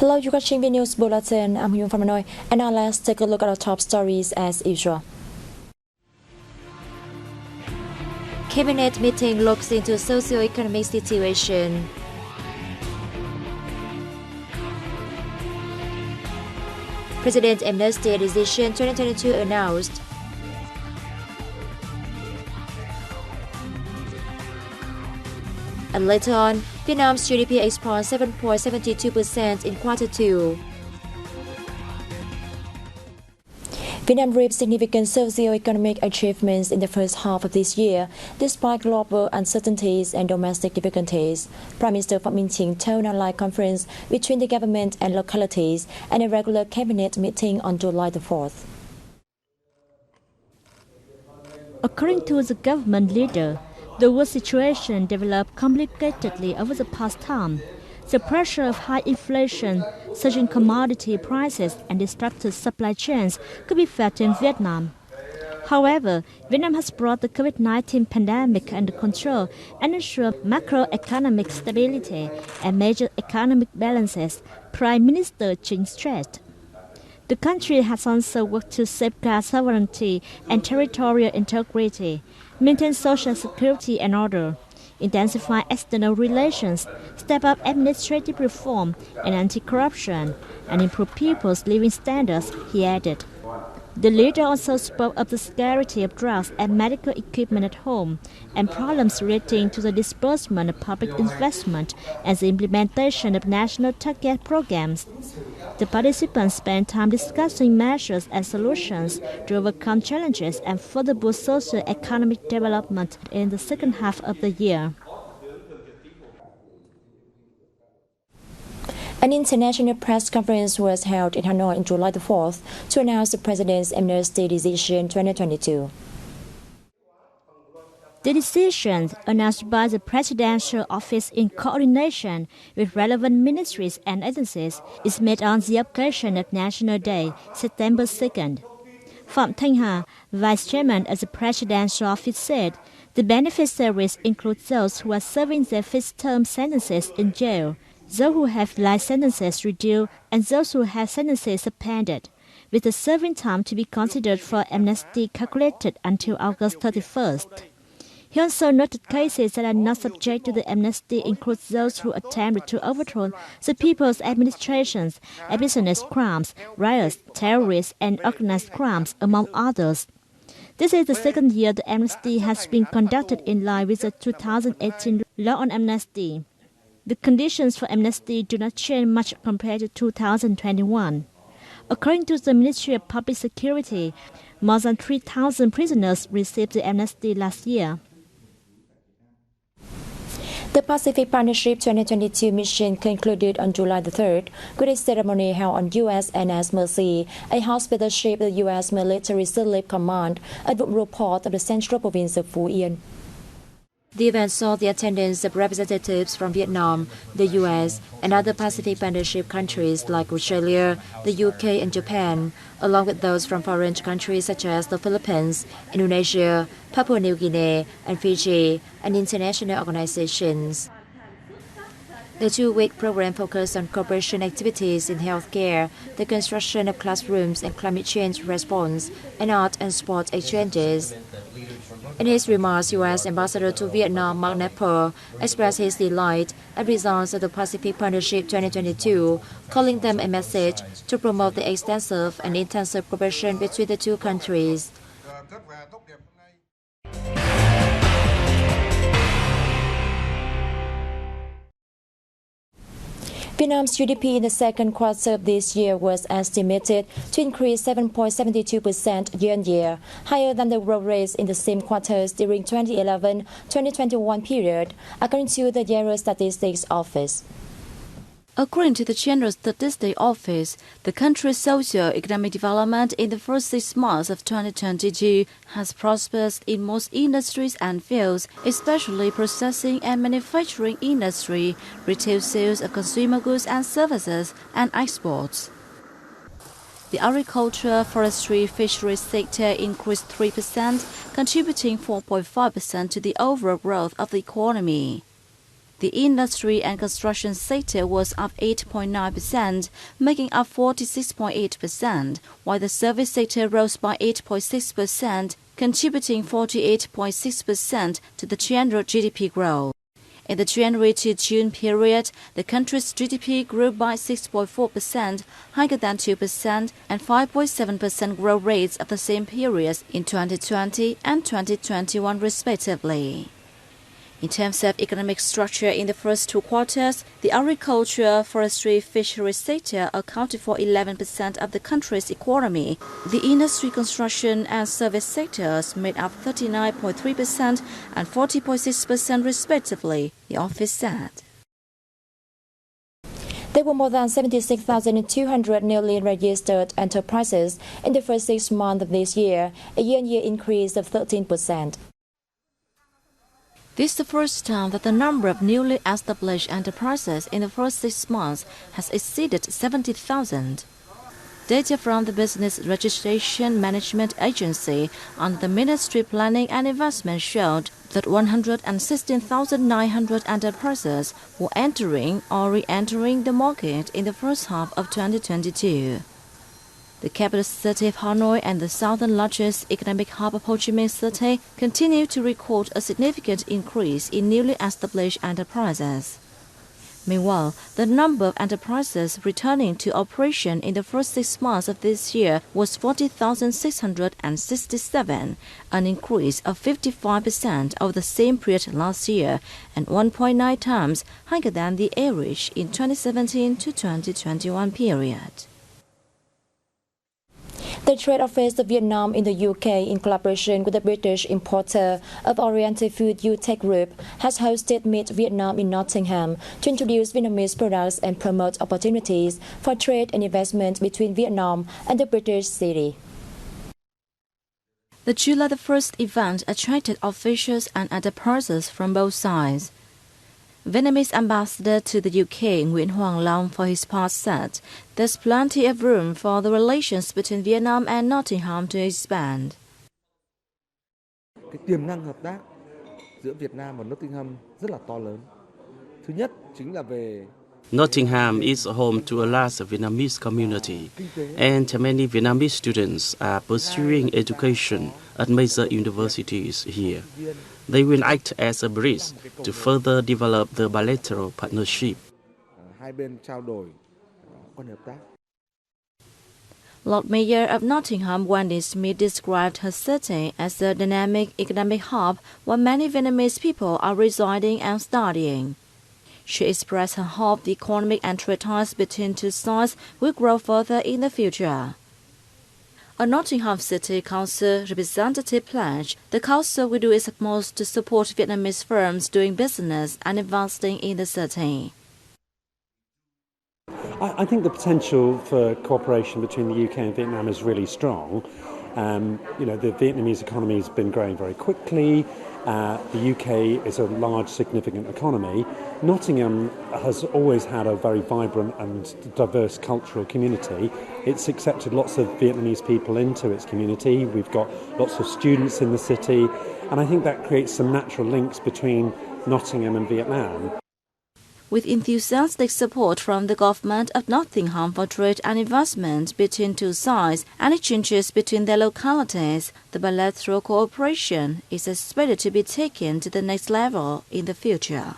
Hello, you're watching Vnews Bulletin. I'm Hyun from Hanoi, and now let's take a look at our top stories as usual. Cabinet meeting looks into socio-economic situation. President amnesty decision 2022 announced. And later on, Vietnam's GDP exports 7.72% in Q2. Vietnam reaped significant socio-economic achievements in the first half of this year, despite global uncertainties and domestic difficulties. Prime Minister Phạm Minh Chính told an online conference between the government and localities and a regular cabinet meeting on July the 4th. According to the government leader, the world situation developed complicatedly over the past time. The pressure of high inflation, surging commodity prices, and disrupted supply chains could be felt in Vietnam. However, Vietnam has brought the COVID-19 pandemic under control and ensured macroeconomic stability and major economic balances, Prime Minister Chính stressed. The country has also worked to safeguard sovereignty and territorial integrity, maintain social security and order, intensify external relations, step up administrative reform and anti-corruption, and improve people's living standards, he added. The leader also spoke of the scarcity of drugs and medical equipment at home and problems relating to the disbursement of public investment and the implementation of national target programs. The participants spent time discussing measures and solutions to overcome challenges and further boost socio-economic development in the second half of the year. An international press conference was held in Hanoi on July the 4th to announce the President's amnesty decision 2022. The decision, announced by the Presidential Office in coordination with relevant ministries and agencies, is made on the occasion of National Day, September 2nd. Phạm Thanh Hà, Vice Chairman of the Presidential Office, said the beneficiaries include those who are serving their fixed-term sentences in jail, those who have life sentences reduced, and those who have sentences suspended, with the serving time to be considered for amnesty calculated until August 31st. He also noted cases that are not subject to the amnesty include those who attempted to overthrow the people's administrations, business crimes, riots, terrorists, and organized crimes, among others. This is the second year the amnesty has been conducted in line with the 2018 law on amnesty. The conditions for amnesty do not change much compared to 2021. According to the Ministry of Public Security, more than 3,000 prisoners received the amnesty last year. The Pacific Partnership 2022 mission concluded on July the 3rd with a ceremony held on USNS Mercy, a hospital ship of the U.S. Military Sealift Command at the Vũng port of the central province of Phú Yên. The event saw the attendance of representatives from Vietnam, the U.S., and other Pacific Partnership countries like Australia, the UK, and Japan, along with those from foreign countries such as the Philippines, Indonesia, Papua New Guinea, and Fiji, and international organizations. The two-week program focused on cooperation activities in healthcare, the construction of classrooms and climate change response, and art and sport exchanges. In his remarks, U.S. Ambassador to Vietnam Mark Knapper expressed his delight at results of the Pacific Partnership 2022, calling them a message to promote the extensive and intensive cooperation between the two countries. Vietnam's GDP in the second quarter of this year was estimated to increase 7.72% year-on-year, higher than the growth rates in the same quarters during 2011-2021 period, according to the General Statistics Office. According to the General Statistics Office, the country's socio-economic development in the first 6 months of 2022 has prospered in most industries and fields, especially processing and manufacturing industry, retail sales of consumer goods and services, and exports. The agriculture, forestry, fisheries sector increased 3%, contributing 4.5% to the overall growth of the economy. The industry and construction sector was up 8.9%, making up 46.8%, while the service sector rose by 8.6%, contributing 48.6% to the general GDP growth. In the January to June period, the country's GDP grew by 6.4%, higher than 2% and 5.7% growth rates of the same periods in 2020 and 2021 respectively. In terms of economic structure in the first two quarters, the agriculture, forestry, fisheries sector accounted for 11% of the country's economy. The industry, construction and service sectors made up 39.3% and 40.6% respectively, the office said. There were more than 76,200 newly registered enterprises in the first 6 months of this year, a year-on-year increase of 13%. This is the first time that the number of newly established enterprises in the first 6 months has exceeded 70,000. Data from the Business Registration Management Agency under the Ministry Planning and Investment showed that 116,900 enterprises were entering or re-entering the market in the first half of 2022. The capital city of Hanoi and the southern largest economic hub of Ho Chi Minh City continue to record a significant increase in newly established enterprises. Meanwhile, the number of enterprises returning to operation in the first 6 months of this year was 40,667, an increase of 55% over the same period last year and 1.9 times higher than the average in 2017 to 2021 period. The Trade Office of Vietnam in the UK, in collaboration with the British importer of oriental food UTech Group, has hosted Meet Vietnam in Nottingham to introduce Vietnamese products and promote opportunities for trade and investment between Vietnam and the British city. The July 1st event attracted officials and enterprises from both sides. Vietnamese ambassador to the UK Nguyễn Hoàng Long for his part said there's plenty of room for the relations between Vietnam and Nottingham to expand. Cái tiềm năng hợp tác giữa Việt Nam và Nottingham rất là to lớn. Thứ nhất chính là về Nottingham is home to a large Vietnamese community, and many Vietnamese students are pursuing education at major universities here. They will act as a bridge to further develop the bilateral partnership. Hai bên trao đổi quan hệ hợp tác. Lord Mayor of Nottingham, Wendy Smith, described her city as a dynamic economic hub where many Vietnamese people are residing and studying. She expressed her hope the economic and trade ties between two sides will grow further in the future. A Nottingham City Council representative pledged the council will do its utmost to support Vietnamese firms doing business and investing in the city. I think the potential for cooperation between the UK and Vietnam is really strong. The Vietnamese economy has been growing very quickly. The UK is a large, significant economy. Nottingham has always had a very vibrant and diverse cultural community. It's accepted lots of Vietnamese people into its community. We've got lots of students in the city, and I think that creates some natural links between Nottingham and Vietnam. With enthusiastic support from the government of Nottingham for trade and investment between two sides and exchanges between their localities, the bilateral cooperation is expected to be taken to the next level in the future.